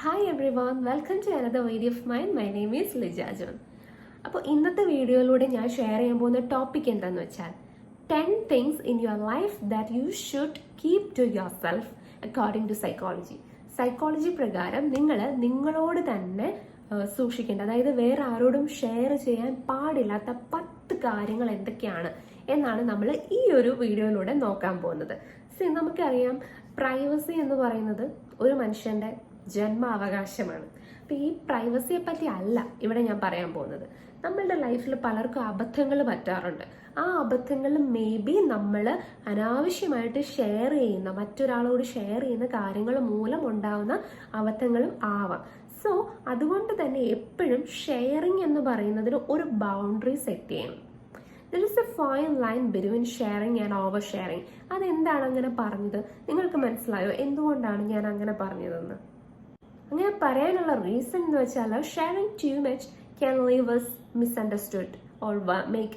Hi everyone, welcome to another video of mine. My name is Lija John. അപ്പോൾ ഇന്നത്തെ വീഡിയോയിലൂടെ ഞാൻ share ചെയ്യാൻ പോകുന്ന ടോപ്പിക് എന്താണെന്ന് വെച്ചാൽ 10 things in your life that you should keep to yourself according to psychology. Psychology പ്രകാരം നിങ്ങളോട് തന്നെ സൂക്ഷിക്കേണ്ട, അതായത് വേറെ ആരോടും ഷെയർ ചെയ്യാൻ പാടില്ലാത്ത 10 കാര്യങ്ങൾ എന്തൊക്കെയാണ് എന്നാണ് നമ്മൾ ഈ ഒരു വീഡിയോയിലൂടെ നോക്കാൻ പോകുന്നത്. നമുക്കറിയാം, പ്രൈവസി എന്ന് പറയുന്നത് ഒരു മനുഷ്യന്റെ ജന്മാവകാശമാണ്. അപ്പൊ ഈ പ്രൈവസിയെ പറ്റി അല്ല ഇവിടെ ഞാൻ പറയാൻ പോകുന്നത്. നമ്മളുടെ ലൈഫിൽ പലർക്കും അബദ്ധങ്ങൾ പറ്റാറുണ്ട്. ആ അബദ്ധങ്ങൾ മേ ബി നമ്മൾ അനാവശ്യമായിട്ട് മറ്റൊരാളോട് ഷെയർ ചെയ്യുന്ന കാര്യങ്ങൾ മൂലം ഉണ്ടാവുന്ന അബദ്ധങ്ങളും ആവാം. സോ അതുകൊണ്ട് തന്നെ എപ്പോഴും ഷെയറിങ് എന്ന് പറയുന്നതിന് ഒരു ബൗണ്ടറി സെറ്റ് ചെയ്യണം. There is a fine line between sharing and oversharing. അതെന്താണ് അങ്ങനെ പറഞ്ഞത്? നിങ്ങൾക്ക് മനസ്സിലായോ എന്തുകൊണ്ടാണ് ഞാൻ അങ്ങനെ പറഞ്ഞതെന്ന്? അങ്ങനെ പറയാനുള്ള റീസൺ എന്ന് വെച്ചാൽ sharing too much can leave us misunderstood or make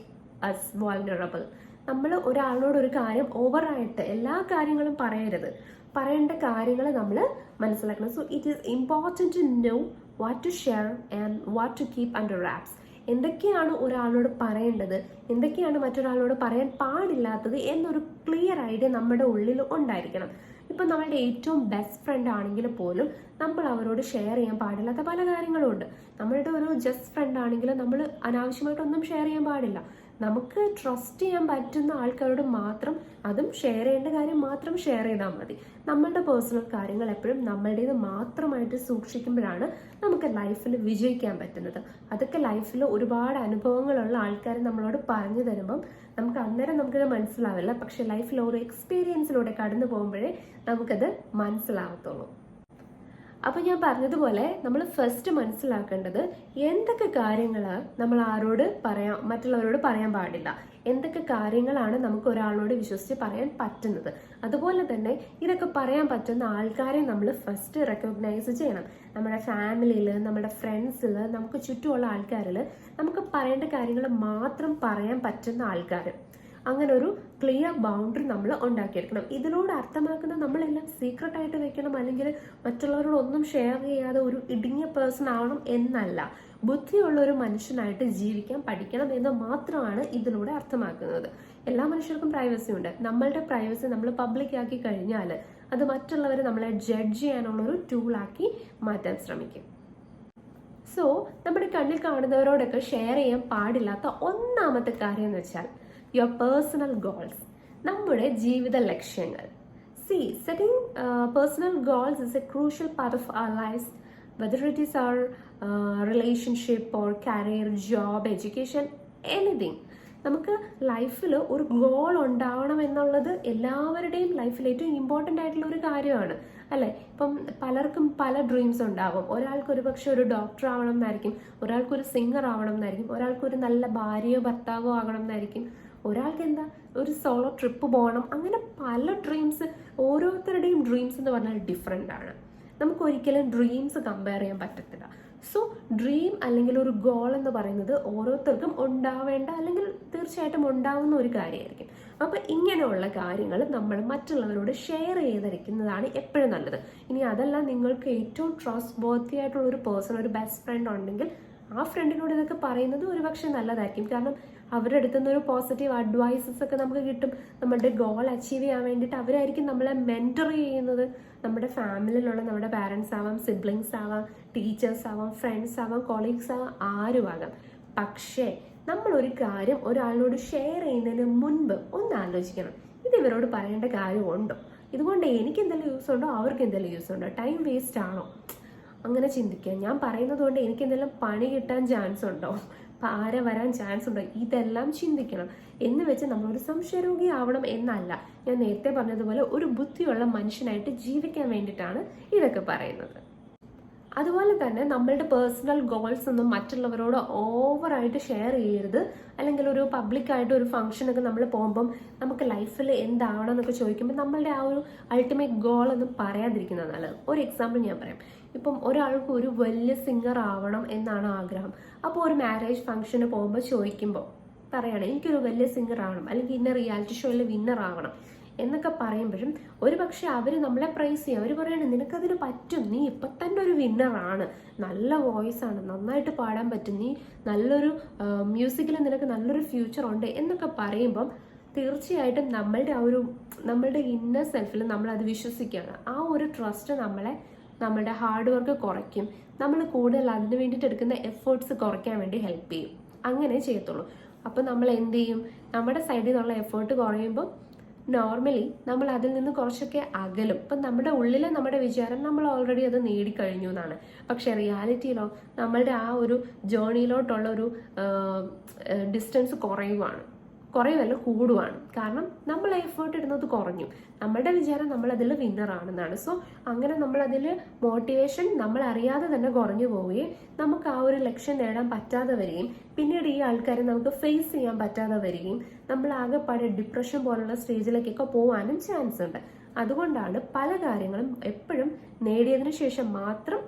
us vulnerable. നമ്മൾ ഒരാളോട് ഒരു കാര്യം ഓവറായിട്ട് എല്ലാ കാര്യങ്ങളും പറയേണ്ട കാര്യങ്ങൾ നമ്മൾ മനസ്സിലാക്കണം. So it is important to know what to share and what to keep under wraps. എന്തൊക്കെയാണ് ഒരാളോട് പറയേണ്ടത്, എന്തൊക്കെയാണ് മറ്റൊരാളോട് പറയാൻ പാടില്ലാത്തത് എന്നൊരു ക്ലിയർ ഐഡിയ നമ്മുടെ ഉള്ളിൽ ഉണ്ടായിരിക്കണം. ഇപ്പം നമ്മളുടെ ഏറ്റവും ബെസ്റ്റ് ഫ്രണ്ട് ആണെങ്കിൽ പോലും നമ്മൾ അവരോട് ഷെയർ ചെയ്യാൻ പാടില്ലാത്ത പല കാര്യങ്ങളും ഉണ്ട്. നമ്മളുടെ ഒരു ജസ്റ്റ് ഫ്രണ്ട് ആണെങ്കിൽ നമ്മൾ അനാവശ്യമായിട്ടൊന്നും ഷെയർ ചെയ്യാൻ പാടില്ല. നമുക്ക് ട്രസ്റ്റ് ചെയ്യാൻ പറ്റുന്ന ആൾക്കാരോട് മാത്രം, അതും ഷെയർ ചെയ്യേണ്ട കാര്യം മാത്രം ഷെയർ ചെയ്താൽ മതി. നമ്മളുടെ പേഴ്സണൽ കാര്യങ്ങൾ എപ്പോഴും നമ്മളുടേത് മാത്രമായിട്ട് സൂക്ഷിക്കുമ്പോഴാണ് നമുക്ക് ലൈഫിൽ വിജയിക്കാൻ പറ്റുന്നത്. അതൊക്കെ ലൈഫിൽ ഒരുപാട് അനുഭവങ്ങളുള്ള ആൾക്കാർ നമ്മളോട് പറഞ്ഞു തരുമ്പം നമുക്ക് അന്നേരം നമുക്കത് മനസ്സിലാവില്ല. പക്ഷെ ലൈഫിൽ ഓരോ എക്സ്പീരിയൻസിലൂടെ കടന്നു പോകുമ്പോഴേ നമുക്കത് മനസ്സിലാവത്തുള്ളൂ. അപ്പൊ ഞാൻ പറഞ്ഞതുപോലെ നമ്മൾ ഫസ്റ്റ് മനസ്സിലാക്കേണ്ടത് എന്തൊക്കെ കാര്യങ്ങൾ നമ്മൾ മറ്റുള്ളവരോട് പറയാൻ പാടില്ല, എന്തൊക്കെ കാര്യങ്ങളാണ് നമുക്ക് ഒരാളോട് വിശ്വസിച്ച് പറയാൻ പറ്റുന്നത്. അതുപോലെ തന്നെ ഇതൊക്കെ പറയാൻ പറ്റുന്ന ആൾക്കാരെ നമ്മൾ ഫസ്റ്റ് റെക്കഗ്നൈസ് ചെയ്യണം. നമ്മുടെ ഫാമിലിയിൽ, നമ്മുടെ ഫ്രണ്ട്സിൽ, നമുക്ക് ചുറ്റുമുള്ള ആൾക്കാരിൽ നമുക്ക് പറയേണ്ട കാര്യങ്ങൾ മാത്രം പറയാൻ പറ്റുന്ന ആൾക്കാർ. അങ്ങനെ ഒരു ക്ലിയർ ബൗണ്ടറി നമ്മൾ ഉണ്ടാക്കിയെടുക്കണം. ഇതിലൂടെ അർത്ഥമാക്കുന്നത് നമ്മളെല്ലാം സീക്രട്ട് ആയിട്ട് വെക്കണം, അല്ലെങ്കിൽ മറ്റുള്ളവരോട് ഒന്നും ഷെയർ ചെയ്യാതെ ഒരു ഇടുങ്ങിയ പേഴ്സൺ ആവണം എന്നല്ല. ബുദ്ധിയുള്ള ഒരു മനുഷ്യനായിട്ട് ജീവിക്കാൻ പഠിക്കണം എന്ന് മാത്രമാണ് ഇതിലൂടെ അർത്ഥമാക്കുന്നത്. എല്ലാ മനുഷ്യർക്കും പ്രൈവസി ഉണ്ട്. നമ്മളുടെ പ്രൈവസി നമ്മൾ പബ്ലിക് ആക്കി കഴിഞ്ഞാൽ അത് മറ്റുള്ളവർ നമ്മളെ ജഡ്ജ് ചെയ്യാനുള്ള ഒരു ടൂളാക്കി മാറ്റാൻ ശ്രമിക്കും. സോ നമ്മുടെ കണ്ണിൽ കാണുന്നവരോടൊക്കെ ഷെയർ ചെയ്യാൻ പാടില്ലാത്ത ഒന്നാമത്തെ കാര്യം എന്ന് വെച്ചാൽ your personal goals, നമ്മുടെ ജീവിത ലക്ഷ്യങ്ങൾ. Setting personal goals is a crucial part of our lives, whether it is our relationship or career, job, education, anything. നമുക്ക് ലൈഫിൽ ഒരു ഗോൾ ഉണ്ടാവണം എന്നുള്ളത് എല്ലാവരുടെയും ലൈഫിൽ ഏറ്റവും ഇമ്പോർട്ടൻ്റ് ആയിട്ടുള്ള ഒരു കാര്യമാണ്, അല്ലേ? ഇപ്പം പലർക്കും പല ഡ്രീംസ് ഉണ്ടാവും. ഒരാൾക്ക് ഒരു പക്ഷെ ഒരു ഡോക്ടർ ആവണം എന്നായിരിക്കും, ഒരാൾക്കൊരു സിംഗർ ആവണം എന്നായിരിക്കും, ഒരാൾക്കൊരു നല്ല ഭാര്യയോ ഭർത്താവോ ആകണം എന്നായിരിക്കും, ഒരാൾക്ക് ഒരു സോളോ ട്രിപ്പ് പോകണം. അങ്ങനെ പല ഡ്രീംസ്, ഓരോരുത്തരുടെയും ഡ്രീംസ് എന്ന് പറഞ്ഞാൽ ഡിഫറെൻ്റ് ആണ്. നമുക്കൊരിക്കലും ഡ്രീംസ് കമ്പയർ ചെയ്യാൻ പറ്റത്തില്ല. സോ ഡ്രീം അല്ലെങ്കിൽ ഒരു ഗോൾ എന്ന് പറയുന്നത് ഓരോരുത്തർക്കും ഉണ്ടാവേണ്ട, അല്ലെങ്കിൽ തീർച്ചയായിട്ടും ഉണ്ടാവുന്ന ഒരു കാര്യമായിരിക്കും. അപ്പം ഇങ്ങനെയുള്ള കാര്യങ്ങൾ നമ്മൾ മറ്റുള്ളവരോട് ഷെയർ ചെയ്തിരിക്കുന്നതാണ് എപ്പോഴും നല്ലത്. ഇനി അതല്ല, നിങ്ങൾക്ക് ഏറ്റവും ട്രസ്റ്റ് വർത്തി ആയിട്ടുള്ള ഒരു പേഴ്സൺ, ഒരു ബെസ്റ്റ് ഫ്രണ്ട് ഉണ്ടെങ്കിൽ ആ ഫ്രണ്ടിനോട് ഇതൊക്കെ പറയുന്നത് ഒരുപക്ഷെ നല്ലതായിരിക്കും. കാരണം അവരുടെ അടുത്ത് നിന്ന് ഒരു പോസിറ്റീവ് അഡ്വൈസസ് ഒക്കെ നമുക്ക് കിട്ടും. നമ്മുടെ ഗോൾ അച്ചീവ് ചെയ്യാൻ വേണ്ടിയിട്ട് അവരായിരിക്കും നമ്മളെ മെന്റർ ചെയ്യുന്നത്. നമ്മുടെ ഫാമിലിയിലുള്ള നമ്മുടെ പാരൻസ് ആവാം, സിബ്ലിങ്സ് ആവാം, ടീച്ചേഴ്സ് ആവാം, ഫ്രണ്ട്സ് ആവാം, കൊളീഗ്സ് ആവാം, ആരുമാകാം. പക്ഷേ നമ്മൾ ഒരു കാര്യം ഒരാളോട് ഷെയർ ചെയ്യുന്നതിന് മുൻപ് ഒന്ന് ആലോചിക്കണം, ഇത് ഇവരോട് പറയേണ്ട കാര്യമുണ്ടോ, ഇതുകൊണ്ട് എനിക്ക് എന്തെങ്കിലും യൂസ് ഉണ്ടോ, അവർക്ക് എന്തെങ്കിലും യൂസ് ഉണ്ടോ, ടൈം വേസ്റ്റ് ആണോ, അങ്ങനെ ചിന്തിക്കുക. ഞാൻ പറയുന്നത് കൊണ്ട് എനിക്ക് എന്തെങ്കിലും പണി കിട്ടാൻ ചാൻസ് ഉണ്ടോ, പാര വരാൻ ചാൻസ് ഉണ്ടോ, ഇതെല്ലാം ചിന്തിക്കണം. എന്ന് വെച്ച് നമ്മളൊരു സംശയരോഗി ആവണം എന്നല്ല. ഞാൻ നേരത്തെ പറഞ്ഞതുപോലെ ഒരു ബുദ്ധിയുള്ള മനുഷ്യനായിട്ട് ജീവിക്കാൻ വേണ്ടിയിട്ടാണ് ഇതൊക്കെ പറയുന്നത്. അതുപോലെ തന്നെ നമ്മളുടെ പേഴ്സണൽ ഗോൾസ് ഒന്നും മറ്റുള്ളവരോട് ഓവറായിട്ട് ഷെയർ ചെയ്യരുത്. അല്ലെങ്കിൽ ഒരു പബ്ലിക്കായിട്ട് ഒരു ഫംഗ്ഷനൊക്കെ നമ്മൾ പോകുമ്പം നമുക്ക് ലൈഫിൽ എന്താവണം എന്നൊക്കെ ചോദിക്കുമ്പോൾ നമ്മളുടെ ആ ഒരു അൾട്ടിമേറ്റ് ഗോൾ ഒന്നും പറയാതിരിക്കുന്നത് നല്ലത്. ഒരു എക്സാമ്പിൾ ഞാൻ പറയാം. ഇപ്പം ഒരാൾക്ക് ഒരു വലിയ സിംഗർ ആവണം എന്നാണ് ആഗ്രഹം. അപ്പോൾ ഒരു മാരേജ് ഫംഗ്ഷന് പോകുമ്പോൾ ചോദിക്കുമ്പോൾ പറയണം, എനിക്കൊരു വലിയ സിംഗർ ആവണം, അല്ലെങ്കിൽ ഇന്ന റിയാലിറ്റി ഷോയിൽ വിന്നർ ആവണം എന്നൊക്കെ പറയുമ്പോഴും ഒരു പക്ഷെ അവർ നമ്മളെ പ്രൈസ് ചെയ്യും. അവർ പറയണം നിനക്കതിന് പറ്റും, നീ ഇപ്പം തന്നെ ഒരു വിന്നറാണ്, നല്ല വോയിസ് ആണ്, നന്നായിട്ട് പാടാൻ പറ്റും, നീ നല്ലൊരു മ്യൂസിക്കിൽ നിനക്ക് നല്ലൊരു ഫ്യൂച്ചർ ഉണ്ട് എന്നൊക്കെ പറയുമ്പം തീർച്ചയായിട്ടും നമ്മളുടെ ഇന്നർ സെൽഫിൽ നമ്മൾ അത് വിശ്വസിക്കുകയാണ്. ആ ഒരു ട്രസ്റ്റ് നമ്മളുടെ ഹാർഡ് വർക്ക് കുറയ്ക്കും, നമ്മൾ കൂടുതൽ അതിന് വേണ്ടിയിട്ട് എടുക്കുന്ന എഫേർട്സ് കുറയ്ക്കാൻ വേണ്ടി ഹെൽപ്പ് ചെയ്യും. അങ്ങനെ ചെയ്യത്തുള്ളൂ. അപ്പോൾ നമ്മൾ എന്ത് ചെയ്യും, നമ്മുടെ സൈഡിൽ നിന്നുള്ള എഫേർട്ട് കുറയുമ്പോൾ നോർമലി നമ്മൾ അതിൽ നിന്ന് കുറച്ചൊക്കെ അകലും. ഇപ്പം നമ്മുടെ ഉള്ളിലെ നമ്മുടെ വിചാരം നമ്മൾ ഓൾറെഡി അത് നേടിക്കഴിഞ്ഞു എന്നാണ്. പക്ഷെ റിയാലിറ്റിയിലോ നമ്മളുടെ ആ ഒരു ജേർണിയിലോട്ടുള്ള ഒരു ഡിസ്റ്റൻസ് കുറയുമല്ല കൂടുവാണ്. കാരണം നമ്മൾ എഫേർട്ട് ഇടുന്നത് കുറഞ്ഞു, നമ്മളുടെ വിചാരം നമ്മൾ അതിൽ വിന്നറാണെന്നാണ്. സോ അങ്ങനെ നമ്മളതിൽ മോട്ടിവേഷൻ നമ്മൾ അറിയാതെ തന്നെ കുറഞ്ഞു പോവുകയും നമുക്ക് ആ ഒരു ലക്ഷ്യം നേടാൻ പറ്റാതെ വരികയും പിന്നീട് ഈ ആൾക്കാരെ നമുക്ക് ഫേസ് ചെയ്യാൻ പറ്റാതെ വരികയും നമ്മൾ ആകെപ്പാടെ ഡിപ്രഷൻ പോലുള്ള സ്റ്റേജിലേക്കൊക്കെ പോകാനും ചാൻസ് ഉണ്ട്. അതുകൊണ്ടാണ് പല കാര്യങ്ങളും എപ്പോഴും നേടിയതിനു ശേഷം മാത്രം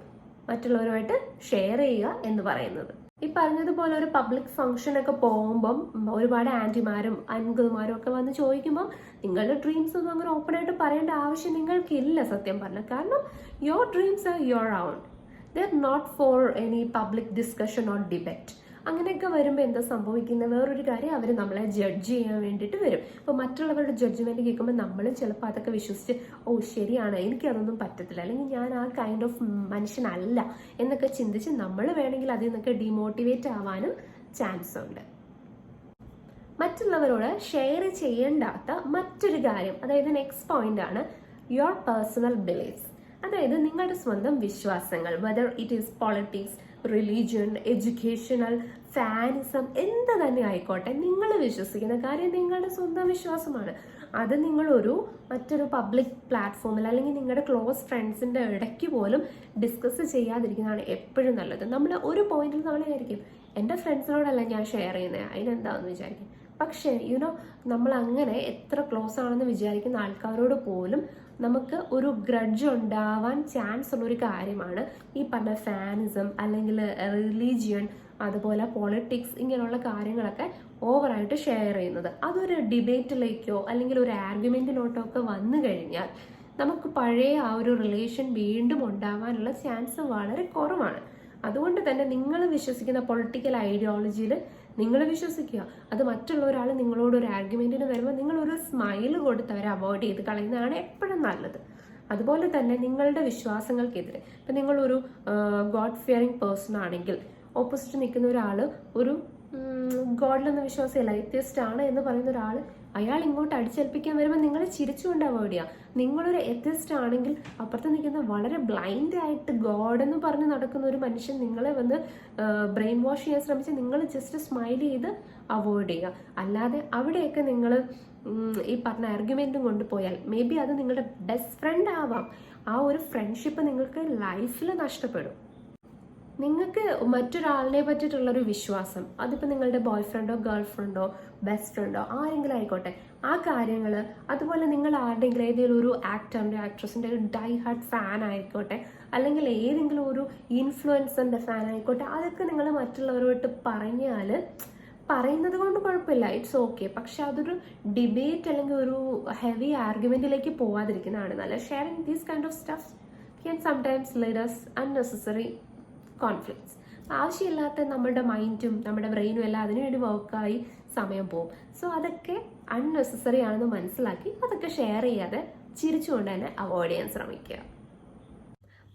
മറ്റുള്ളവരുമായിട്ട് ഷെയർ ചെയ്യുക എന്ന് പറയുന്നത്. ഈ പറഞ്ഞതുപോലെ ഒരു പബ്ലിക് ഫംഗ്ഷൻ ഒക്കെ പോകുമ്പം ഒരുപാട് ആന്റിമാരും അങ്കിൾമാരും ഒക്കെ വന്ന് ചോദിക്കുമ്പോൾ നിങ്ങളുടെ ഡ്രീംസ് ഒന്നും അങ്ങനെ ഓപ്പൺ ആയിട്ട് പറയേണ്ട ആവശ്യം നിങ്ങൾക്കില്ല സത്യം പറഞ്ഞാൽ. കാരണം your dreams are your own, they are not for any public discussion or debate. അങ്ങനെയൊക്കെ വരുമ്പോൾ എന്താ സംഭവിക്കുന്നത്, വേറൊരു കാര്യം അവർ നമ്മളെ ജഡ്ജ് ചെയ്യാൻ വേണ്ടിയിട്ട് വരും. അപ്പോൾ മറ്റുള്ളവരുടെ ജഡ്ജ്മെന്റ് കേൾക്കുമ്പോൾ നമ്മൾ ചിലപ്പോൾ അതൊക്കെ വിശ്വസിച്ച് ഓ ശരിയാണ് എനിക്കതൊന്നും പറ്റത്തില്ല, അല്ലെങ്കിൽ ഞാൻ ആ കൈൻഡ് ഓഫ് മനുഷ്യനല്ല എന്നൊക്കെ ചിന്തിച്ച് നമ്മൾ വേണമെങ്കിൽ അതിൽ നിന്നൊക്കെ ഡിമോട്ടിവേറ്റ് ആവാനും ചാൻസ് ഉണ്ട്. മറ്റുള്ളവരോട് ഷെയർ ചെയ്യേണ്ടാത്ത മറ്റൊരു കാര്യം, അതായത് നെക്സ്റ്റ് പോയിന്റ് ആണ് യുവർ പേഴ്സണൽ ബിലീഫ്സ്. അതായത് നിങ്ങളുടെ സ്വന്തം വിശ്വാസങ്ങൾ, whether it is politics, religion, educational, fanism, എന്ത് തന്നെ ആയിക്കോട്ടെ, നിങ്ങൾ വിശ്വസിക്കുന്ന കാര്യം നിങ്ങളുടെ സ്വന്തം വിശ്വാസമാണ്. അത് നിങ്ങളൊരു മറ്റൊരു പബ്ലിക് പ്ലാറ്റ്ഫോമിൽ അല്ലെങ്കിൽ നിങ്ങളുടെ ക്ലോസ് ഫ്രണ്ട്സിന്റെ ഇടയ്ക്ക് പോലും ഡിസ്കസ് ചെയ്യാതിരിക്കുന്നതാണ് എപ്പോഴും നല്ലത്. നമ്മൾ ഒരു പോയിന്റിൽ നമ്മൾ വിചാരിക്കും എൻ്റെ ഫ്രണ്ട്സിനോടല്ല ഞാൻ ഷെയർ ചെയ്യുന്നത്, അതിനെന്താണെന്ന് വിചാരിക്കും. പക്ഷേ നമ്മൾ അങ്ങനെ എത്ര ക്ലോസ് ആണെന്ന് വിചാരിക്കുന്ന ആൾക്കാരോട് പോലും നമുക്ക് ഒരു ഗ്രഡ്ജ് ഉണ്ടാവാൻ ചാൻസ് ഉള്ള ഒരു കാര്യമാണ് ഈ പറഞ്ഞ ഫാനിസം അല്ലെങ്കിൽ റിലീജിയൻ, അതുപോലെ പൊളിറ്റിക്സ്, ഇങ്ങനെയുള്ള കാര്യങ്ങളൊക്കെ ഓവറായിട്ട് ഷെയർ ചെയ്യുന്നത്. അതൊരു ഡിബേറ്റിലേക്കോ അല്ലെങ്കിൽ ഒരു ആർഗ്യുമെന്റിലോട്ടോ ഒക്കെ വന്നു കഴിഞ്ഞാൽ നമുക്ക് പഴയ ആ ഒരു റിലേഷൻ വീണ്ടും ഉണ്ടാവാനുള്ള ചാൻസ് വളരെ കുറവാണ്. അതുകൊണ്ട് തന്നെ നിങ്ങൾ വിശ്വസിക്കുന്ന പൊളിറ്റിക്കൽ ഐഡിയോളജിയിൽ നിങ്ങൾ വിശ്വസിക്കുക. അത് മറ്റുള്ള ഒരാൾ നിങ്ങളോട് ഒരു ആർഗ്യുമെന്റിന് വരുമ്പോൾ നിങ്ങളൊരു സ്മൈൽ കൊടുത്ത് അവരെ അവോയ്ഡ് ചെയ്ത് കളയുന്നതാണ് എപ്പോഴും നല്ലത്. അതുപോലെ തന്നെ നിങ്ങളുടെ വിശ്വാസങ്ങൾക്കെതിരെ ഇപ്പം നിങ്ങളൊരു ഗോഡ് ഫിയറിംഗ് പേഴ്സൺ ആണെങ്കിൽ ഓപ്പോസിറ്റ് നിൽക്കുന്ന ഒരാൾ ഒരു ഗോഡിലൊന്നും വിശ്വാസമില്ല, എത്തിയസ്റ്റ് ആണ് എന്ന് പറയുന്ന ഒരാൾ അയാൾ ഇങ്ങോട്ട് അടിച്ചേൽപ്പിക്കാൻ വരുമ്പോൾ നിങ്ങൾ ചിരിച്ചുകൊണ്ട് അവോയ്ഡ് ചെയ്യുക. നിങ്ങളൊരു എത്തിയസ്റ്റ് ആണെങ്കിൽ അപ്പുറത്ത് നിൽക്കുന്ന വളരെ ബ്ലൈൻഡ് ആയിട്ട് ഗോഡ് എന്ന് പറഞ്ഞ് നടക്കുന്ന ഒരു മനുഷ്യൻ നിങ്ങളെ വന്ന് ബ്രെയിൻ വാഷ് ചെയ്യാൻ ശ്രമിച്ച് നിങ്ങൾ ജസ്റ്റ് സ്മൈൽ ചെയ്ത് അവോയ്ഡ് ചെയ്യുക. അല്ലാതെ അവിടെയൊക്കെ നിങ്ങൾ ഈ പറഞ്ഞ ആർഗ്യുമെന്റും കൊണ്ടുപോയാൽ മേ ബി അത് നിങ്ങളുടെ ബെസ്റ്റ് ഫ്രണ്ട് ആവാം, ആ ഒരു ഫ്രണ്ട്ഷിപ്പ് നിങ്ങൾക്ക് ലൈഫിൽ നഷ്ടപ്പെടും. നിങ്ങൾക്ക് മറ്റൊരാളിനെ പറ്റിയിട്ടുള്ളൊരു വിശ്വാസം, അതിപ്പോൾ നിങ്ങളുടെ ബോയ് ഫ്രണ്ടോ ഗേൾ ഫ്രണ്ടോ ബെസ്റ്റ് ഫ്രണ്ടോ ആരെങ്കിലും ആയിക്കോട്ടെ, ആ കാര്യങ്ങൾ, അതുപോലെ നിങ്ങൾ ആരുടെയെങ്കിലും ഏതെങ്കിലും ഒരു ആക്ടറിൻ്റെ ആക്ട്രസിൻ്റെ ഒരു ഡൈ ഹാർട്ട് ഫാൻ ആയിക്കോട്ടെ, അല്ലെങ്കിൽ ഏതെങ്കിലും ഒരു ഇൻഫ്ലുവൻസറിൻ്റെ ഫാൻ ആയിക്കോട്ടെ, അതൊക്കെ നിങ്ങൾ മറ്റുള്ളവരോട്ട് പറയുന്നത് കൊണ്ട് കുഴപ്പമില്ല, ഇറ്റ്സ് ഓക്കെ. പക്ഷെ അതൊരു ഡിബേറ്റ് അല്ലെങ്കിൽ ഒരു ഹെവി ആർഗ്യുമെന്റിലേക്ക് പോവാതിരിക്കുന്നതാണ് നല്ലത്. Sharing these kind of stuff can sometimes lead us unnecessary conflicts. ആവശ്യമില്ലാത്ത നമ്മുടെ മൈൻഡും നമ്മുടെ ബ്രെയിനും എല്ലാം അതിനുവേണ്ടി വർക്കായി സമയം പോകും. സോ അതൊക്കെ അൺനെസസറി ആണെന്ന് മനസ്സിലാക്കി അതൊക്കെ ഷെയർ ചെയ്യാതെ ചിരിച്ചുകൊണ്ട് തന്നെ അവോയ്ഡ് ചെയ്യാൻ ശ്രമിക്കുക.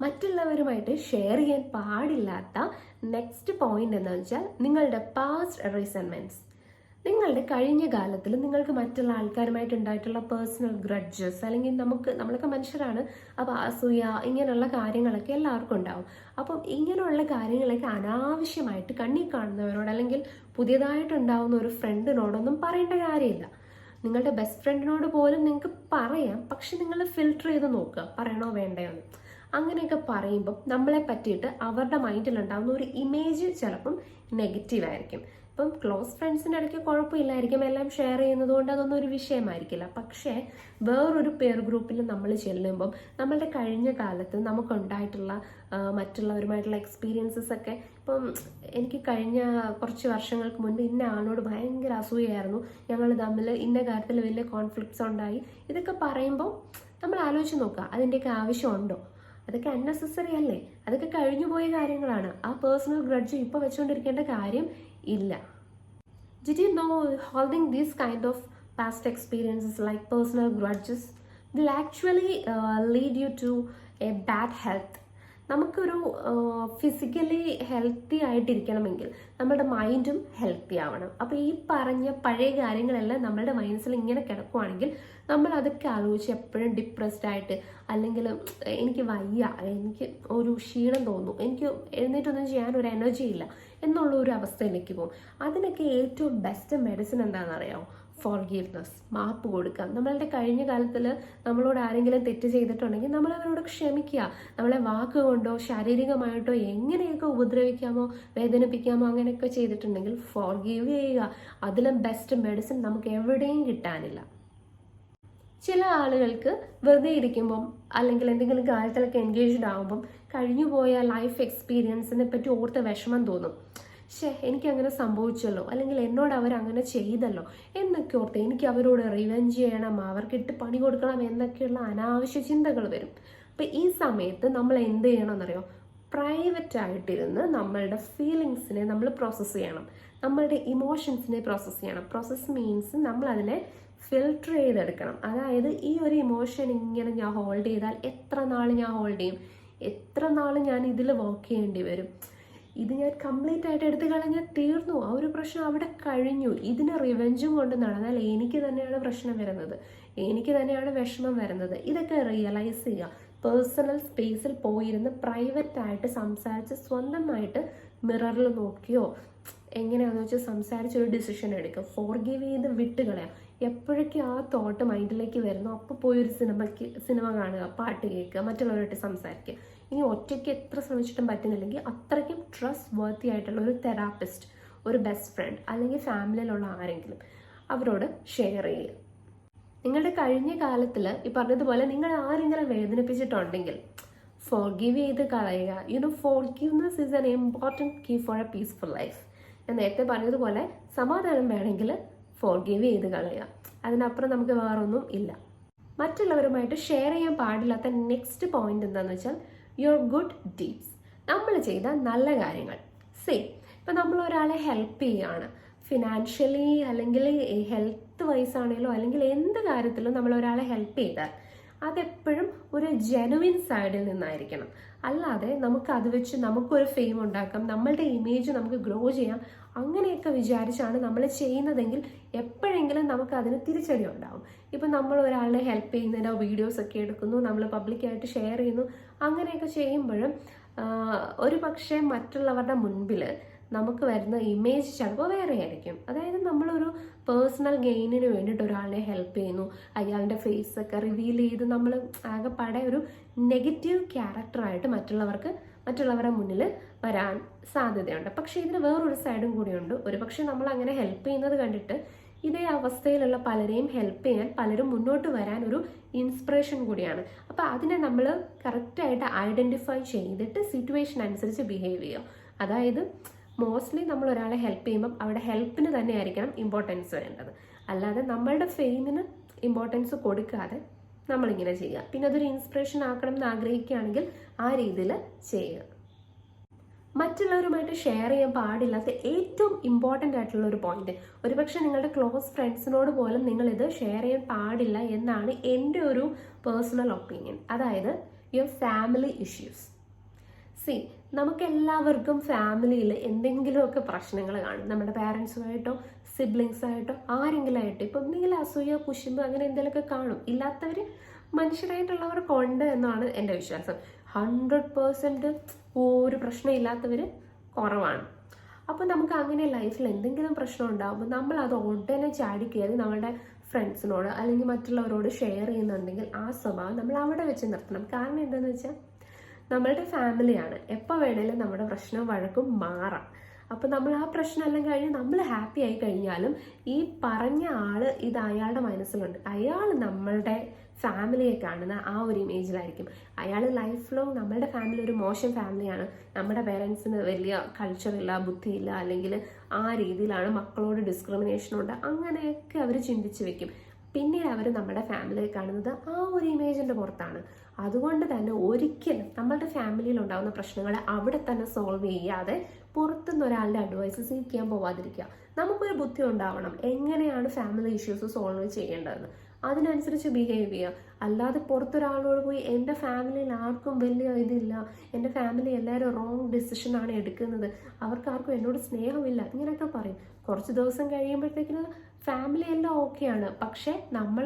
മറ്റുള്ളവരുമായിട്ട് ഷെയർ ചെയ്യാൻ പാടില്ലാത്ത നെക്സ്റ്റ് പോയിന്റ് എന്ന് വെച്ചാൽ നിങ്ങളുടെ പാസ്റ്റ് റിസെന്റ്മെന്റ്സ്. നിങ്ങളുടെ കഴിഞ്ഞ കാലത്തിൽ നിങ്ങൾക്ക് മറ്റുള്ള ആൾക്കാരുമായിട്ട് ഉണ്ടായിട്ടുള്ള പേഴ്സണൽ ഗ്രഡ്ജസ്, അല്ലെങ്കിൽ നമ്മളൊക്കെ മനുഷ്യരാണ്, അപ്പോൾ അസൂയ, ഇങ്ങനെയുള്ള കാര്യങ്ങളൊക്കെ എല്ലാവർക്കും ഉണ്ടാവും. അപ്പം ഇങ്ങനെയുള്ള കാര്യങ്ങളൊക്കെ അനാവശ്യമായിട്ട് കണ്ണി കാണുന്നവരോട് അല്ലെങ്കിൽ പുതിയതായിട്ടുണ്ടാവുന്ന ഒരു ഫ്രണ്ടിനോടൊന്നും പറയേണ്ട കാര്യമില്ല. നിങ്ങളുടെ ബെസ്റ്റ് ഫ്രണ്ടിനോട് പോലും നിങ്ങൾക്ക് പറയാം, പക്ഷെ നിങ്ങൾ ഫിൽട്ടർ ചെയ്ത് നോക്കുക പറയണോ വേണ്ടയോ എന്ന്. അങ്ങനെയൊക്കെ പറയുമ്പം നമ്മളെ പറ്റിയിട്ട് അവരുടെ മൈൻഡിലുണ്ടാകുന്ന ഒരു ഇമേജ് ചിലപ്പം നെഗറ്റീവ് ആയിരിക്കും. ഇപ്പം ക്ലോസ് ഫ്രണ്ട്സിൻ്റെ ഇടയ്ക്ക് കുഴപ്പമില്ലായിരിക്കും, എല്ലാം ഷെയർ ചെയ്യുന്നത് കൊണ്ട് അതൊന്നും ഒരു വിഷയമായിരിക്കില്ല. പക്ഷേ വേറൊരു പെയർ ഗ്രൂപ്പിൽ നമ്മൾ ചെല്ലുമ്പം നമ്മളുടെ കഴിഞ്ഞ കാലത്ത് നമുക്കുണ്ടായിട്ടുള്ള മറ്റുള്ളവരുമായിട്ടുള്ള എക്സ്പീരിയൻസസ് ഒക്കെ, ഇപ്പം എനിക്ക് കഴിഞ്ഞ കുറച്ച് വർഷങ്ങൾക്ക് മുൻപ് ഇന്ന ആളോട് ഭയങ്കര അസൂയായിരുന്നു, ഞങ്ങൾ തമ്മിൽ ഇന്ന കാര്യത്തിൽ വലിയ കോൺഫ്ലിക്ട്സ് ഉണ്ടായി, ഇതൊക്കെ പറയുമ്പോൾ നമ്മൾ ആലോചിച്ച് നോക്കുക, അതിൻ്റെയൊക്കെ ആവശ്യമുണ്ടോ? അതൊക്കെ അൺനെസസറി അല്ലേ? അതൊക്കെ കഴിഞ്ഞു പോയ കാര്യങ്ങളാണ്. ആ പേഴ്സണൽ ഗ്രഡ്ജ് ഇപ്പോൾ വെച്ചുകൊണ്ടിരിക്കേണ്ട കാര്യം ഇല്ല. Did you know holding these kind of past experiences like personal grudges will actually lead you to a bad health? നമുക്കൊരു ഫിസിക്കലി ഹെൽത്തി ആയിട്ടിരിക്കണമെങ്കിൽ നമ്മുടെ മൈൻഡും ഹെൽത്തി ആവണം. അപ്പോൾ ഈ പറഞ്ഞ പഴയ കാര്യങ്ങളെല്ലാം നമ്മളുടെ മനസ്സിൽ ഇങ്ങനെ കിടക്കുവാണെങ്കിൽ നമ്മൾ അതൊക്കെ ആലോചിച്ച് എപ്പോഴും ഡിപ്രസ്ഡ് ആയിട്ട്, അല്ലെങ്കിൽ എനിക്ക് വയ്യ, എനിക്ക് ഒരു ക്ഷീണം തോന്നുന്നു, എനിക്ക് എഴുന്നേറ്റൊന്നും ചെയ്യാൻ ഒരു എനർജി ഇല്ല എന്നുള്ള ഒരു അവസ്ഥയിലേക്ക് പോകും. അതിനൊക്കെ ഏറ്റവും ബെസ്റ്റ് മെഡിസിൻ എന്താണെന്ന് അറിയാമോ? ഫോർഗീവ്നെസ്, മാപ്പ് കൊടുക്കാം. നമ്മളുടെ കഴിഞ്ഞ കാലത്തിൽ നമ്മളോട് ആരെങ്കിലും തെറ്റ് ചെയ്തിട്ടുണ്ടെങ്കിൽ നമ്മൾ അവരോട് ക്ഷമിക്കുക. നമ്മളെ വാക്കുകൊണ്ടോ ശാരീരികമായിട്ടോ എങ്ങനെയൊക്കെ ഉപദ്രവിക്കാമോ വേദനിപ്പിക്കാമോ അങ്ങനെയൊക്കെ ചെയ്തിട്ടുണ്ടെങ്കിൽ ഫോർഗീവ് ചെയ്യുക. അതിലും ബെസ്റ്റ് മെഡിസിൻ നമുക്ക് എവിടെയും കിട്ടാനില്ല. ചില ആളുകൾക്ക് വെറുതെ ഇരിക്കുമ്പം അല്ലെങ്കിൽ എന്തെങ്കിലും കാര്യത്തിലൊക്കെ എൻഗേജ്ഡ് ആകുമ്പം കഴിഞ്ഞുപോയ ലൈഫ് എക്സ്പീരിയൻസിനെ പറ്റി ഓർത്ത് വിഷമം തോന്നും. എനിക്ക് അങ്ങനെ സംഭവിച്ചല്ലോ, അല്ലെങ്കിൽ എന്നോട് അവരങ്ങനെ ചെയ്തല്ലോ എന്നൊക്കെ ഓർത്ത് എനിക്ക് അവരോട് റിവെഞ്ച് ചെയ്യണം, അവർക്കിട്ട് പണി കൊടുക്കണം എന്നൊക്കെയുള്ള അനാവശ്യ ചിന്തകൾ വരും. അപ്പം ഈ സമയത്ത് നമ്മൾ എന്ത് ചെയ്യണമെന്നറിയോ? പ്രൈവറ്റ് ആയിട്ടിരുന്ന് നമ്മളുടെ ഫീലിങ്സിനെ നമ്മൾ പ്രോസസ്സ് ചെയ്യണം, നമ്മളുടെ ഇമോഷൻസിനെ പ്രോസസ്സ് ചെയ്യണം. പ്രോസസ്സ് മീൻസ് നമ്മൾ അതിനെ ഫിൽട്ടർ ചെയ്തെടുക്കണം. അതായത് ഈ ഒരു ഇമോഷൻ ഇങ്ങനെ ഞാൻ ഹോൾഡ് ചെയ്താൽ എത്ര നാൾ ഞാൻ ഹോൾഡ് ചെയ്യും, എത്ര നാൾ ഞാൻ ഇതിൽ വർക്ക് ചെയ്യേണ്ടി വരും, ഇത് ഞാൻ കംപ്ലീറ്റ് ആയിട്ട് എടുത്തു കളഞ്ഞാൽ തീർന്നു, ആ ഒരു പ്രശ്നം അവിടെ കഴിഞ്ഞു. ഇതിന് റിവെഞ്ചും കൊണ്ട് നടന്നാൽ എനിക്ക് തന്നെയാണ് പ്രശ്നം വരുന്നത്, എനിക്ക് തന്നെയാണ് വിഷമം വരുന്നത്. ഇതൊക്കെ റിയലൈസ് ചെയ്യുക. പേഴ്സണൽ സ്പേസിൽ പോയിരുന്ന് പ്രൈവറ്റായിട്ട് സംസാരിച്ച് സ്വന്തമായിട്ട് മിററിൽ നോക്കിയോ എങ്ങനെയാണെന്ന് വെച്ചാൽ സംസാരിച്ച് ഒരു ഡിസിഷൻ എടുക്കുക. ഫോർഗീവ് ചെയ്ത് വിട്ടുകളയാം. എപ്പോഴൊക്കെ ആ തോട്ട് മൈൻഡിലേക്ക് വരുന്നു അപ്പോൾ പോയി ഒരു സിനിമ കാണുക, പാട്ട് കേൾക്കുക, മറ്റുള്ളവരായിട്ട് സംസാരിക്കുക. ഇനി ഒറ്റയ്ക്ക് എത്ര ശ്രമിച്ചിട്ടും പറ്റുന്നില്ലെങ്കിൽ അത്രയ്ക്കും ട്രസ്റ്റ് വർത്തി ആയിട്ടുള്ള ഒരു തെറാപ്പിസ്റ്റ്, ഒരു ബെസ്റ്റ് ഫ്രണ്ട് അല്ലെങ്കിൽ ഫാമിലിയിലുള്ള ആരെങ്കിലും അവരോട് ഷെയർ ചെയ്യുക. നിങ്ങളുടെ കഴിഞ്ഞ കാലത്തിൽ ഈ പറഞ്ഞതുപോലെ നിങ്ങൾ ആരെങ്കിലും വേദനിപ്പിച്ചിട്ടുണ്ടെങ്കിൽ ഫോർഗീവ് ചെയ്ത് കളയുക. Forgiveness is an important key for a peaceful life. ഞാൻ നേരത്തെ പറഞ്ഞതുപോലെ സമാധാനം വേണമെങ്കിൽ ഫോർഗീവ് ചെയ്ത് കളയുക. അതിനപ്പുറം നമുക്ക് വേറൊന്നും ഇല്ല. മറ്റുള്ളവരുമായിട്ട് ഷെയർ ചെയ്യാൻ പാടില്ലാത്ത നെക്സ്റ്റ് പോയിന്റ് എന്താണെന്ന് വെച്ചാൽ യുവർ ഗുഡ് ഡീഡ്സ്. നമ്മൾ ചെയ്ത നല്ല കാര്യങ്ങൾ. ഇപ്പം നമ്മൾ ഒരാളെ ഹെൽപ്പ് ചെയ്യുകയാണ്, ഫിനാൻഷ്യലി അല്ലെങ്കിൽ ഹെൽത്ത് വൈസ് ആണെങ്കിലോ അല്ലെങ്കിൽ എന്ത് കാര്യത്തിലും നമ്മൾ ഒരാളെ ഹെൽപ്പ് ചെയ്താൽ അതെപ്പോഴും ഒരു ജെനുവിൻ സൈഡിൽ നിന്നായിരിക്കണം. അല്ലാതെ നമുക്ക് അത് വെച്ച് നമുക്കൊരു ഫെയിം ഉണ്ടാക്കാം, നമ്മളുടെ ഇമേജ് നമുക്ക് ഗ്രോ ചെയ്യാം, അങ്ങനെയൊക്കെ വിചാരിച്ചാണ് നമ്മൾ ചെയ്യുന്നതെങ്കിൽ എപ്പോഴെങ്കിലും നമുക്ക് അതിന് തിരിച്ചടി ഉണ്ടാവും. ഇപ്പം നമ്മൾ ഒരാളെ ഹെൽപ്പ് ചെയ്യുന്നതിൻ്റെ വീഡിയോസ് ഒക്കെ എടുക്കുന്നു, നമ്മൾ പബ്ലിക്കായിട്ട് ഷെയർ ചെയ്യുന്നു, അങ്ങനെയൊക്കെ ചെയ്യുമ്പോഴും ഒരു പക്ഷേ മറ്റുള്ളവരുടെ മുൻപിൽ നമുക്ക് വരുന്ന ഇമേജ് ചിലപ്പോൾ വേറെ ആയിരിക്കും. അതായത് നമ്മളൊരു പേഴ്സണൽ ഗെയിനിന് വേണ്ടിയിട്ട് ഒരാളെ ഹെൽപ്പ് ചെയ്യുന്നു, അയാളുടെ ഫേസ് ഒക്കെ റിവീൽ ചെയ്ത് നമ്മൾ ആകെപ്പാടെ ഒരു നെഗറ്റീവ് ക്യാരക്ടറായിട്ട് മറ്റുള്ളവരുടെ മുന്നിൽ വരാൻ സാധ്യതയുണ്ട്. പക്ഷേ ഇതിന് വേറൊരു സൈഡും കൂടിയുണ്ട്. ഒരു പക്ഷേ നമ്മൾ അങ്ങനെ ഹെൽപ്പ് ചെയ്യുന്നത് കണ്ടിട്ട് ഇതേ അവസ്ഥയിലുള്ള പലരെയും ഹെൽപ്പ് ചെയ്യാൻ പലരും മുന്നോട്ട് വരാൻ ഒരു ഇൻസ്പിറേഷൻ കൂടിയാണ്. അപ്പോൾ അതിനെ നമ്മൾ കറക്റ്റായിട്ട് ഐഡൻറ്റിഫൈ ചെയ്തിട്ട് സിറ്റുവേഷൻ അനുസരിച്ച് ബിഹേവ് ചെയ്യുക. അതായത് മോസ്റ്റ്ലി നമ്മൾ ഒരാളെ ഹെൽപ്പ് ചെയ്യുമ്പം അവിടെ ഹെൽപ്പിന് തന്നെ ആയിരിക്കണം ഇമ്പോർട്ടൻസ് വേണ്ടത്. അല്ലാതെ നമ്മളുടെ ഫെയിമിന് ഇമ്പോർട്ടൻസ് കൊടുക്കാതെ നമ്മളിങ്ങനെ ചെയ്യുക. പിന്നെ അതൊരു ഇൻസ്പിറേഷൻ ആക്കണം എന്ന് ആഗ്രഹിക്കുകയാണെങ്കിൽ ആ രീതിയിൽ ചെയ്യുക. മറ്റുള്ളവരുമായിട്ട് ഷെയർ ചെയ്യാൻ പാടില്ലാത്ത ഏറ്റവും ഇമ്പോർട്ടൻ്റ് ആയിട്ടുള്ള ഒരു പോയിന്റ്, ഒരുപക്ഷെ നിങ്ങളുടെ ക്ലോസ് ഫ്രണ്ട്സിനോട് പോലും നിങ്ങളിത് ഷെയർ ചെയ്യാൻ പാടില്ല എന്നാണ് എൻ്റെ ഒരു പേഴ്സണൽ ഒപ്പീനിയൻ. അതായത് യുവർ ഫാമിലി ഇഷ്യൂസ്. നമുക്കെല്ലാവർക്കും ഫാമിലിയിൽ എന്തെങ്കിലുമൊക്കെ പ്രശ്നങ്ങൾ കാണും. നമ്മുടെ പാരൻസുമായിട്ടോ സിബ്ലിങ്സായിട്ടോ ആരെങ്കിലും ആയിട്ടോ ഇപ്പം എന്തെങ്കിലും അസൂയ കുശുമ്പ് അങ്ങനെ എന്തെങ്കിലുമൊക്കെ കാണും. ഇല്ലാത്തവർ മനുഷ്യരായിട്ടുള്ളവർക്കുണ്ട് എന്നാണ് എൻ്റെ വിശ്വാസം. 100% ഒരു പ്രശ്നം ഇല്ലാത്തവർ കുറവാണ്. അപ്പോൾ നമുക്ക് അങ്ങനെ ലൈഫിൽ എന്തെങ്കിലും പ്രശ്നം ഉണ്ടാകുമ്പോൾ നമ്മൾ അത് ഉടനെ ചാടി കയറി നമ്മുടെ ഫ്രണ്ട്സിനോട് അല്ലെങ്കിൽ മറ്റുള്ളവരോട് ഷെയർ ചെയ്യുന്നുണ്ടെങ്കിൽ ആ സ്വഭാവം നമ്മൾ അവിടെ വെച്ച് നിർത്തണം. കാരണം എന്താണെന്ന് വെച്ചാൽ നമ്മളുടെ ഫാമിലിയാണ്, എപ്പോൾ വേണേലും നമ്മുടെ പ്രശ്നവും വഴക്കും മാറാം. അപ്പോൾ നമ്മൾ ആ പ്രശ്നമെല്ലാം കഴിഞ്ഞ് നമ്മൾ ഹാപ്പി ആയി കഴിഞ്ഞാലും ഈ പറഞ്ഞ ആള് ഇത് അയാളുടെ മനസ്സിലുണ്ട്. അയാൾ നമ്മളുടെ ഫാമിലിയെ കാണുന്ന ആ ഒരു ഇമേജിലായിരിക്കും. അയാൾ ലൈഫ് ലോങ് നമ്മളുടെ ഫാമിലി ഒരു മോശം ഫാമിലിയാണ്, നമ്മുടെ പേരൻസിന് വലിയ കൾച്ചറില്ല, ബുദ്ധിയില്ല, അല്ലെങ്കിൽ ആ രീതിയിലാണ്, മക്കളോട് ഡിസ്ക്രിമിനേഷൻ ഉണ്ട്, അങ്ങനെയൊക്കെ അവർ ചിന്തിച്ച് വെക്കും. പിന്നീട് അവർ നമ്മുടെ ഫാമിലിയെ കാണുന്നത് ആ ഒരു ഇമേജിൻ്റെ പുറത്താണ്. അതുകൊണ്ട് തന്നെ ഒരിക്കലും നമ്മളുടെ ഫാമിലിയിൽ ഉണ്ടാകുന്ന പ്രശ്നങ്ങൾ അവിടെ തന്നെ സോൾവ് ചെയ്യാതെ പുറത്തുനിന്ന് ഒരാളുടെ അഡ്വൈസ് സീക്ക് ചെയ്യാൻ പോവാതിരിക്കുക. നമുക്കൊരു ബുദ്ധി ഉണ്ടാവണം എങ്ങനെയാണ് ഫാമിലി ഇഷ്യൂസ് സോൾവ് ചെയ്യേണ്ടതെന്ന്, അതിനനുസരിച്ച് ബിഹേവ് ചെയ്യുക. അല്ലാതെ പുറത്തൊരാളോട് പോയി എൻ്റെ ഫാമിലിയിൽ ആർക്കും വലിയ ഇതില്ല, എൻ്റെ ഫാമിലി എല്ലാവരും റോങ് ഡിസിഷനാണ് എടുക്കുന്നത്, അവർക്കാർക്കും എന്നോട് സ്നേഹമില്ല, ഇങ്ങനെയൊക്കെ പറയും. കുറച്ച് ദിവസം കഴിയുമ്പോഴത്തേക്കിന് ഫാമിലി എല്ലാം ഓക്കെയാണ്, പക്ഷെ നമ്മൾ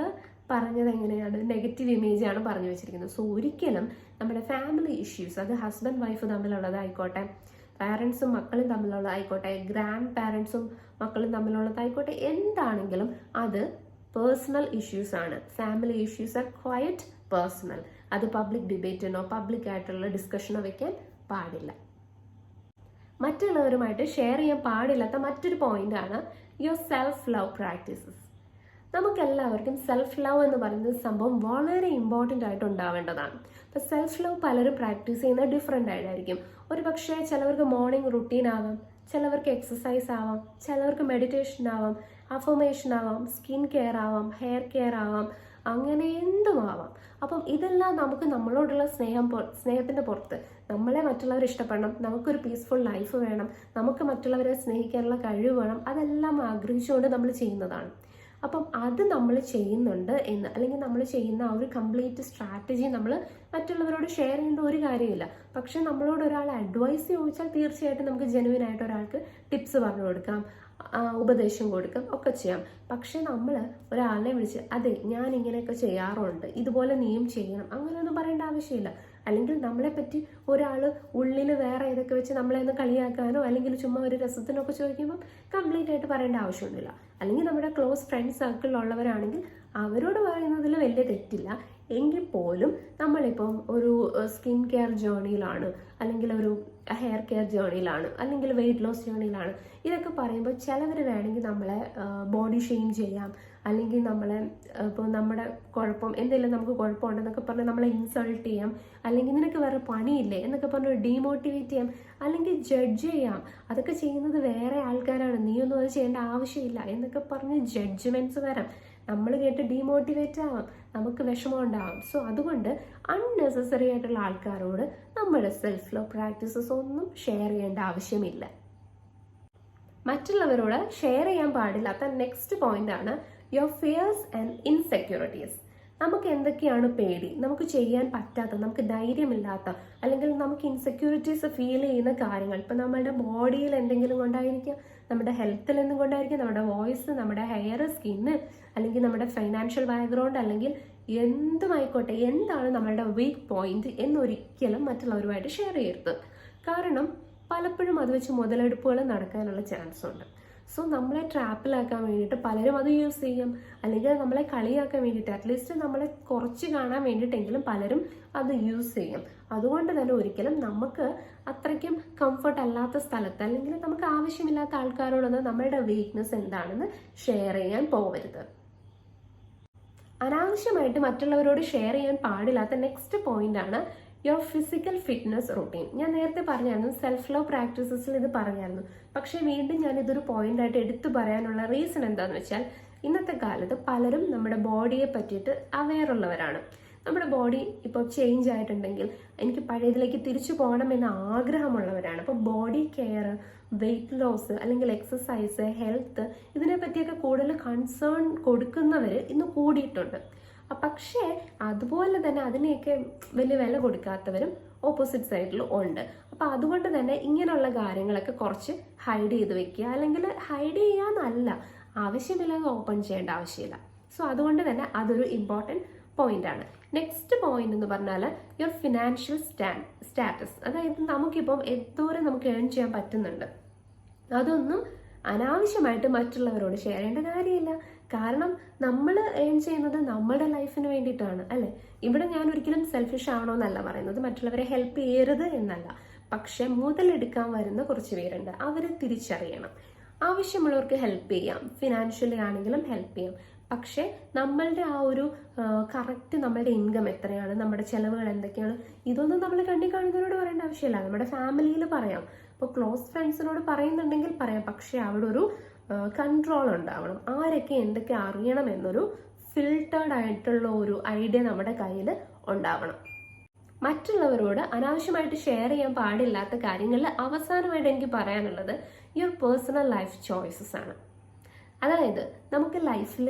പറഞ്ഞത് എങ്ങനെയാണ്, നെഗറ്റീവ് ഇമേജാണ് പറഞ്ഞു വെച്ചിരിക്കുന്നത്. സോ ഒരിക്കലും നമ്മുടെ ഫാമിലി ഇഷ്യൂസ്, അത് ഹസ്ബൻഡ് വൈഫ് തമ്മിലുള്ളതായിക്കോട്ടെ, പാരൻസും മക്കളും തമ്മിലുള്ളതായിക്കോട്ടെ, ഗ്രാൻഡ് പാരൻസും മക്കളും തമ്മിലുള്ളതായിക്കോട്ടെ, എന്താണെങ്കിലും അത് പേഴ്സണൽ ഇഷ്യൂസ് ആണ്. Family issues R quiet personal. അത് പബ്ലിക് ഡിബേറ്റിനോ പബ്ലിക് ആയിട്ടുള്ള ഡിസ്കഷനോ വെക്കാൻ പാടില്ല. മറ്റുള്ളവരുമായിട്ട് ഷെയർ ചെയ്യാൻ പാടില്ലാത്ത മറ്റൊരു പോയിന്റാണ് യുവർ സെൽഫ് ലവ് പ്രാക്ടീസസ്. നമുക്കെല്ലാവർക്കും സെൽഫ് ലവ് എന്ന് പറയുന്ന സംഭവം വളരെ ഇമ്പോർട്ടൻ്റ് ആയിട്ട് ഉണ്ടാവേണ്ടതാണ്. അപ്പോൾ സെൽഫ് ലവ് പലരും പ്രാക്ടീസ് ചെയ്യുന്നത് ഡിഫറെൻ്റ് ആയിട്ടായിരിക്കും. ഒരു പക്ഷേ ചിലവർക്ക് മോർണിംഗ് റുട്ടീൻ ആവാം, ചിലവർക്ക് എക്സസൈസ് ആവാം, ചിലവർക്ക് മെഡിറ്റേഷൻ ആവാം, അഫർമേഷൻ ആവാം, സ്കിൻ കെയർ ആവാം, ഹെയർ കെയർ ആവാം, അങ്ങനെ എന്തും ആവാം. അപ്പം ഇതെല്ലാം നമുക്ക് നമ്മളോടുള്ള സ്നേഹത്തിൻ്റെ പുറത്ത് നമ്മളെ മറ്റുള്ളവർ ഇഷ്ടപ്പെടണം, നമുക്കൊരു പീസ്ഫുൾ ലൈഫ് വേണം, നമുക്ക് മറ്റുള്ളവരെ സ്നേഹിക്കാനുള്ള കഴിവ് വേണം, അതെല്ലാം ആഗ്രഹിച്ചുകൊണ്ട് നമ്മൾ ചെയ്യുന്നതാണ്. അപ്പം അത് നമ്മൾ ചെയ്യുന്നുണ്ട് എന്ന്, അല്ലെങ്കിൽ നമ്മൾ ചെയ്യുന്ന ആ ഒരു കംപ്ലീറ്റ് സ്ട്രാറ്റജി നമ്മൾ മറ്റുള്ളവരോട് ഷെയർ ചെയ്യേണ്ട ഒരു കാര്യമില്ല. പക്ഷെ നമ്മളോട് ഒരാൾ അഡ്വൈസ് ചോദിച്ചാൽ തീർച്ചയായിട്ടും നമുക്ക് ജെനുവിൻ ആയിട്ട് ഒരാൾക്ക് ടിപ്സ് പറഞ്ഞു കൊടുക്കാം, ഉപദേശം കൊടുക്കാം, ഒക്കെ ചെയ്യാം. പക്ഷെ നമ്മൾ ഒരാളെ വിളിച്ച് അതെ ഞാൻ ഇങ്ങനെയൊക്കെ ചെയ്യാറുണ്ട്, ഇതുപോലെ നീയും ചെയ്യണം, അങ്ങനെയൊന്നും പറയേണ്ട ആവശ്യമില്ല. അല്ലെങ്കിൽ നമ്മളെപ്പറ്റി ഒരാൾ ഉള്ളിൽ വേറെ ഏതൊക്കെ വെച്ച് നമ്മളെ ഒന്ന് കളിയാക്കാനോ അല്ലെങ്കിൽ ചുമ്മാ ഒരു രസത്തിനൊക്കെ ചോദിക്കുമ്പം കംപ്ലീറ്റ് ആയിട്ട് പറയേണ്ട ആവശ്യമൊന്നുമില്ല. അല്ലെങ്കിൽ നമ്മുടെ ക്ലോസ് ഫ്രണ്ട് സർക്കിളിലുള്ളവരാണെങ്കിൽ അവരോട് പറയുന്നതിൽ വലിയ തെറ്റില്ല. എങ്കിൽ പോലും നമ്മളിപ്പം ഒരു സ്കിൻ കെയർ ജേർണിയിലാണ്, അല്ലെങ്കിൽ ഒരു ഹെയർ കെയർ ജേർണിയിലാണ്, അല്ലെങ്കിൽ വെയിറ്റ് ലോസ് ജേർണിയിലാണ്, ഇതൊക്കെ പറയുമ്പോൾ ചിലവർ വേണമെങ്കിൽ നമ്മളെ ബോഡി ഷെയിം ചെയ്യാം, അല്ലെങ്കിൽ നമ്മളെ ഇപ്പോൾ നമ്മുടെ കുഴപ്പം എന്തെങ്കിലും നമുക്ക് കുഴപ്പമുണ്ടെന്നൊക്കെ പറഞ്ഞ് നമ്മളെ ഇൻസൾട്ട് ചെയ്യാം, അല്ലെങ്കിൽ നിനക്ക് വേറെ പണിയില്ലേ എന്നൊക്കെ പറഞ്ഞ് ഡീമോട്ടിവേറ്റ് ചെയ്യാം, അല്ലെങ്കിൽ ജഡ്ജ് ചെയ്യാം. അതൊക്കെ ചെയ്യുന്നത് വേറെ ആൾക്കാരാണ്, നീയൊന്നും അത് ചെയ്യേണ്ട ആവശ്യമില്ല എന്നൊക്കെ പറഞ്ഞ് ജഡ്ജ്മെൻറ്റ്സ് വരാം. നമ്മൾ കേട്ട് ഡീമോട്ടിവേറ്റ് ആവാം, നമുക്ക് വിഷമം ഉണ്ടാവാം. സോ അതുകൊണ്ട് അൺനെസസറി ആയിട്ടുള്ള ആൾക്കാരോട് നമ്മുടെ സെൽഫ് ലവ് പ്രാക്ടീസസ് ഒന്നും ഷെയർ ചെയ്യേണ്ട ആവശ്യമില്ല. മറ്റുള്ളവരോട് ഷെയർ ചെയ്യാൻ പാടില്ലാത്ത നെക്സ്റ്റ് പോയിന്റ് ആണ് യുവർ ഫിയേഴ്സ് ആൻഡ് ഇൻസെക്യൂരിറ്റീസ്. നമുക്ക് എന്തൊക്കെയാണ് പേടി, നമുക്ക് ചെയ്യാൻ പറ്റാത്ത, നമുക്ക് ധൈര്യമില്ലാത്ത, അല്ലെങ്കിൽ നമുക്ക് ഇൻസെക്യൂരിറ്റീസ് ഫീൽ ചെയ്യുന്ന കാര്യങ്ങൾ, ഇപ്പം നമ്മളുടെ ബോഡിയിൽ എന്തെങ്കിലും കൊണ്ടായിരിക്കാം, നമ്മുടെ ഹെൽത്തിൽ എന്തും കൊണ്ടായിരിക്കും, നമ്മുടെ വോയിസ്, നമ്മുടെ ഹെയർ, സ്കിന്ന്, അല്ലെങ്കിൽ നമ്മുടെ ഫൈനാൻഷ്യൽ ബാക്ക്ഗ്രൗണ്ട്, അല്ലെങ്കിൽ എന്തുമായിക്കോട്ടെ, എന്താണ് നമ്മളുടെ വീക്ക് പോയിന്റ് എന്നൊരിക്കലും മറ്റുള്ളവരുമായിട്ട് ഷെയർ ചെയ്യരുത്. കാരണം പലപ്പോഴും അത് വെച്ച് മുതലെടുപ്പുകൾ നടക്കാനുള്ള ചാൻസ് ഉണ്ട്. സോ നമ്മളെ ട്രാപ്പിലാക്കാൻ വേണ്ടിയിട്ട് പലരും അത് യൂസ് ചെയ്യും, അല്ലെങ്കിൽ നമ്മളെ കളിയാക്കാൻ വേണ്ടിയിട്ട്, അറ്റ്ലീസ്റ്റ് നമ്മളെ കുറച്ച് കാണാൻ വേണ്ടിയിട്ടെങ്കിലും പലരും അത് യൂസ് ചെയ്യും. അതുകൊണ്ട് തന്നെ ഒരിക്കലും നമുക്ക് അത്രയ്ക്കും കംഫർട്ട് അല്ലാത്ത സ്ഥലത്ത്, അല്ലെങ്കിൽ നമുക്ക് ആവശ്യമില്ലാത്ത ആൾക്കാരോടൊന്നും നമ്മളുടെ വീക്ക്നെസ് എന്താണെന്ന് ഷെയർ ചെയ്യാൻ പോകരുത്. അനാവശ്യമായിട്ട് മറ്റുള്ളവരോട് ഷെയർ ചെയ്യാൻ പാടില്ലാത്ത നെക്സ്റ്റ് പോയിന്റ് ആണ് യുവർ ഫിസിക്കൽ ഫിറ്റ്നസ് റൂട്ടീൻ. ഞാൻ നേരത്തെ പറഞ്ഞായിരുന്നു, സെൽഫ് ലവ് പ്രാക്ടീസസിൽ ഇത് പറഞ്ഞായിരുന്നു, പക്ഷേ വീണ്ടും ഞാൻ ഇതൊരു പോയിന്റായിട്ട് എടുത്തു പറയാനുള്ള റീസൺ എന്താണെന്ന് വെച്ചാൽ, ഇന്നത്തെ കാലത്ത് പലരും നമ്മുടെ ബോഡിയെ പറ്റിയിട്ട് അവെയർ ഉള്ളവരാണ്. നമ്മുടെ ബോഡി ഇപ്പോൾ ചേഞ്ച് ആയിട്ടുണ്ടെങ്കിൽ എനിക്ക് പഴയതിലേക്ക് തിരിച്ചു പോകണമെന്ന് ആഗ്രഹമുള്ളവരാണ്. അപ്പോൾ ബോഡി കെയർ, വെയിറ്റ് ലോസ്, അല്ലെങ്കിൽ എക്സസൈസ്, ഹെൽത്ത്, ഇതിനെ പറ്റിയൊക്കെ കൂടുതൽ കൺസേൺ കൊടുക്കുന്നവർ ഇന്ന് കൂടിയിട്ടുണ്ട്. പക്ഷേ അതുപോലെ തന്നെ അതിനെയൊക്കെ വലിയ വില കൊടുക്കാത്തവരും ഓപ്പോസിറ്റ് സൈഡിൽ ഉണ്ട്. അപ്പോൾ അതുകൊണ്ട് തന്നെ ഇങ്ങനെയുള്ള കാര്യങ്ങളൊക്കെ കുറച്ച് ഹൈഡ് ചെയ്ത് വെക്കുക, അല്ലെങ്കിൽ ഹൈഡ് ചെയ്യാന്നല്ല, ആവശ്യമില്ലാതെ ഓപ്പൺ ചെയ്യേണ്ട ആവശ്യമില്ല. സോ അതുകൊണ്ട് തന്നെ അതൊരു ഇമ്പോർട്ടൻറ്റ് പോയിന്റ് ആണ്. നെക്സ്റ്റ് പോയിന്റ് എന്ന് പറഞ്ഞാൽ യുവർ ഫിനാൻഷ്യൽ സ്റ്റാറ്റസ്. അതായത് നമുക്കിപ്പം എന്തോരം നമുക്ക് ഏൺ ചെയ്യാൻ പറ്റുന്നുണ്ട്, അതൊന്നും അനാവശ്യമായിട്ട് മറ്റുള്ളവരോട് ഷെയർ ചെയ്യേണ്ട കാര്യമില്ല. കാരണം നമ്മൾ ഏൺ ചെയ്യുന്നത് നമ്മുടെ ലൈഫിന് വേണ്ടിയിട്ടാണ്, അല്ലേ? ഇവിടെ ഞാൻ ഒരിക്കലും സെൽഫിഷ് ആണോ എന്നല്ല പറയുന്നത്, മറ്റുള്ളവരെ ഹെൽപ്പ് ചെയ്യരുത് എന്നല്ല. പക്ഷെ മുതലെടുക്കാൻ വരുന്ന കുറച്ച് പേരുണ്ട്. അവരെ തിരിച്ചറിയണം. ആവശ്യമുള്ളവർക്ക് ഹെൽപ്പ് ചെയ്യാം, ഫിനാൻഷ്യലി ആണെങ്കിലും ഹെൽപ്പ് ചെയ്യാം. പക്ഷെ നമ്മളുടെ ആ ഒരു കറക്റ്റ് നമ്മളുടെ ഇൻകം എത്രയാണ്, നമ്മുടെ ചെലവുകൾ എന്തൊക്കെയാണ്, ഇതൊന്നും നമ്മൾ കണ്ണി കാണുന്നവരോട് പറയേണ്ട ആവശ്യമില്ല. നമ്മുടെ ഫാമിലിയിൽ പറയാം, ഇപ്പോൾ ക്ലോസ് ഫ്രണ്ട്സിനോട് പറയുന്നുണ്ടെങ്കിൽ പറയാം. പക്ഷെ അവിടെ ഒരു കൺട്രോൾ ഉണ്ടാവണം. ആരൊക്കെ എന്തൊക്കെ അറിയണം എന്നൊരു ഫിൽട്ടേർഡ് ആയിട്ടുള്ള ഒരു ഐഡിയ നമ്മുടെ കയ്യിൽ ഉണ്ടാവണം. മറ്റുള്ളവരോട് അനാവശ്യമായിട്ട് ഷെയർ ചെയ്യാൻ പാടില്ലാത്ത കാര്യങ്ങളിൽ അവസാനമായിട്ട് എനിക്ക് പറയാനുള്ളത് യുവർ പേഴ്സണൽ ലൈഫ് ചോയ്സസ് ആണ്. അതായത് നമുക്ക് ലൈഫിൽ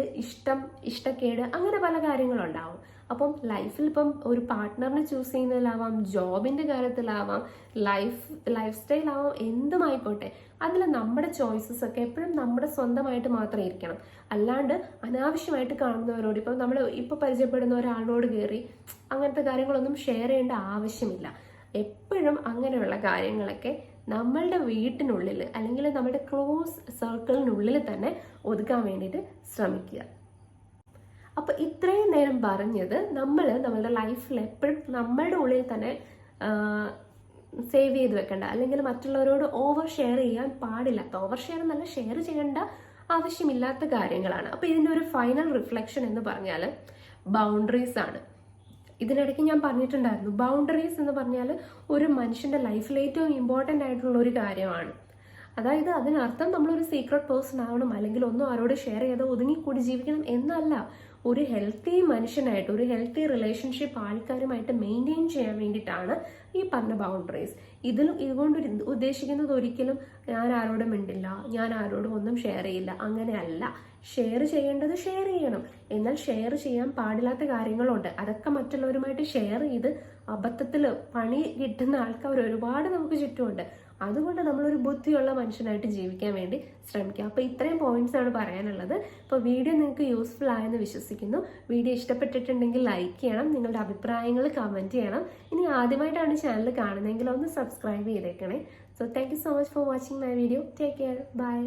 ഇഷ്ടക്കേട് അങ്ങനെ പല കാര്യങ്ങളുണ്ടാവും. അപ്പം ലൈഫിൽ ഇപ്പം ഒരു പാർട്ട്ണറിനെ ചൂസ് ചെയ്യുന്നതിലാവാം, ജോബിൻ്റെ കാര്യത്തിലാവാം, ലൈഫ് സ്റ്റൈലാവാം, എന്തുമായിക്കോട്ടെ, അതിൽ നമ്മുടെ ചോയ്സസ് ഒക്കെ എപ്പോഴും നമ്മുടെ സ്വന്തമായിട്ട് മാത്രം ഇരിക്കണം. അല്ലാണ്ട് അനാവശ്യമായിട്ട് കാണുന്നവരോട്, ഇപ്പം നമ്മൾ ഇപ്പോൾ പരിചയപ്പെടുന്ന ഒരാളോട് കയറി അങ്ങനത്തെ കാര്യങ്ങളൊന്നും ഷെയർ ചെയ്യേണ്ട ആവശ്യമില്ല. എപ്പോഴും അങ്ങനെയുള്ള കാര്യങ്ങളൊക്കെ നമ്മളുടെ വീട്ടിനുള്ളിൽ അല്ലെങ്കിൽ നമ്മുടെ ക്ലോസ് സർക്കിളിനുള്ളിൽ തന്നെ ഒതുക്കാൻ വേണ്ടിയിട്ട് ശ്രമിക്കുക. അപ്പോൾ ഇത്രയും നേരം പറഞ്ഞത് നമ്മളുടെ ലൈഫിൽ എപ്പോഴും നമ്മളുടെ ഉള്ളിൽ തന്നെ സേവ് ചെയ്ത് വെക്കേണ്ട, അല്ലെങ്കിൽ മറ്റുള്ളവരോട് ഓവർ ഷെയർ ചെയ്യാൻ പാടില്ലാത്ത, ഓവർ ഷെയർ എന്നല്ല, ഷെയർ ചെയ്യേണ്ട ആവശ്യമില്ലാത്ത കാര്യങ്ങളാണ്. അപ്പോൾ ഇതിൻ്റെ ഒരു ഫൈനൽ റിഫ്ലക്ഷൻ എന്ന് പറഞ്ഞാൽ ബൗണ്ടറീസ് ആണ്. ഇതിനിടയ്ക്ക് ഞാൻ പറഞ്ഞിട്ടുണ്ടായിരുന്നു, ബൗണ്ടറീസ് എന്ന് പറഞ്ഞാൽ ഒരു മനുഷ്യൻ്റെ ലൈഫിൽ ഏറ്റവും ഇമ്പോർട്ടൻ്റ് ആയിട്ടുള്ള ഒരു കാര്യമാണ്. അതായത് അതിനർത്ഥം നമ്മളൊരു സീക്രട്ട് പേഴ്സൺ ആവണം, അല്ലെങ്കിൽ ഒന്നും ആരോട് ഷെയർ ചെയ്ത് ഒതുങ്ങിക്കൂടി ജീവിക്കണം എന്നല്ല. ഒരു ഹെൽത്തി മനുഷ്യനായിട്ട്, ഒരു ഹെൽത്തി റിലേഷൻഷിപ്പ് ആൾക്കാരുമായിട്ട് മെയിൻറ്റെയിൻ ചെയ്യാൻ വേണ്ടിയിട്ടാണ് ഈ പറഞ്ഞ ബൗണ്ടറീസ്. ഇതുകൊണ്ട് ഉദ്ദേശിക്കുന്നത് ഒരിക്കലും ഞാൻ ആരോടും മിണ്ടില്ല, ഞാൻ ആരോടും ഒന്നും ഷെയർ ചെയ്യില്ല, അങ്ങനെയല്ല. ഷെയർ ചെയ്യേണ്ടത് ഷെയർ ചെയ്യണം. എന്നാൽ ഷെയർ ചെയ്യാൻ പാടില്ലാത്ത കാര്യങ്ങളുണ്ട്, അതൊക്കെ മറ്റുള്ളവരുമായിട്ട് ഷെയർ ചെയ്ത് അബദ്ധത്തിൽ പണി കിട്ടുന്ന ആൾക്കാർ ഒരുപാട് നമുക്ക് ചുറ്റുമുണ്ട്. അതുകൊണ്ട് നമ്മളൊരു ബുദ്ധിയുള്ള മനുഷ്യനായിട്ട് ജീവിക്കാൻ വേണ്ടി ശ്രമിക്കുക. അപ്പോൾ ഇത്രയും പോയിന്റ്സ് ആണ് പറയാനുള്ളത്. അപ്പോൾ വീഡിയോ നിങ്ങൾക്ക് യൂസ്ഫുൾ ആയെന്ന് വിശ്വസിക്കുന്നു. വീഡിയോ ഇഷ്ടപ്പെട്ടിട്ടുണ്ടെങ്കിൽ ലൈക്ക് ചെയ്യണം, നിങ്ങളുടെ അഭിപ്രായങ്ങൾ കമൻറ്റ് ചെയ്യണം. ഇനി ആദ്യമായിട്ടാണ് ചാനൽ കാണുന്നതെങ്കിൽ ഒന്ന് സബ്സ്ക്രൈബ് ചെയ്തേക്കണേ. So thank you so much for watching my video. Take care. By.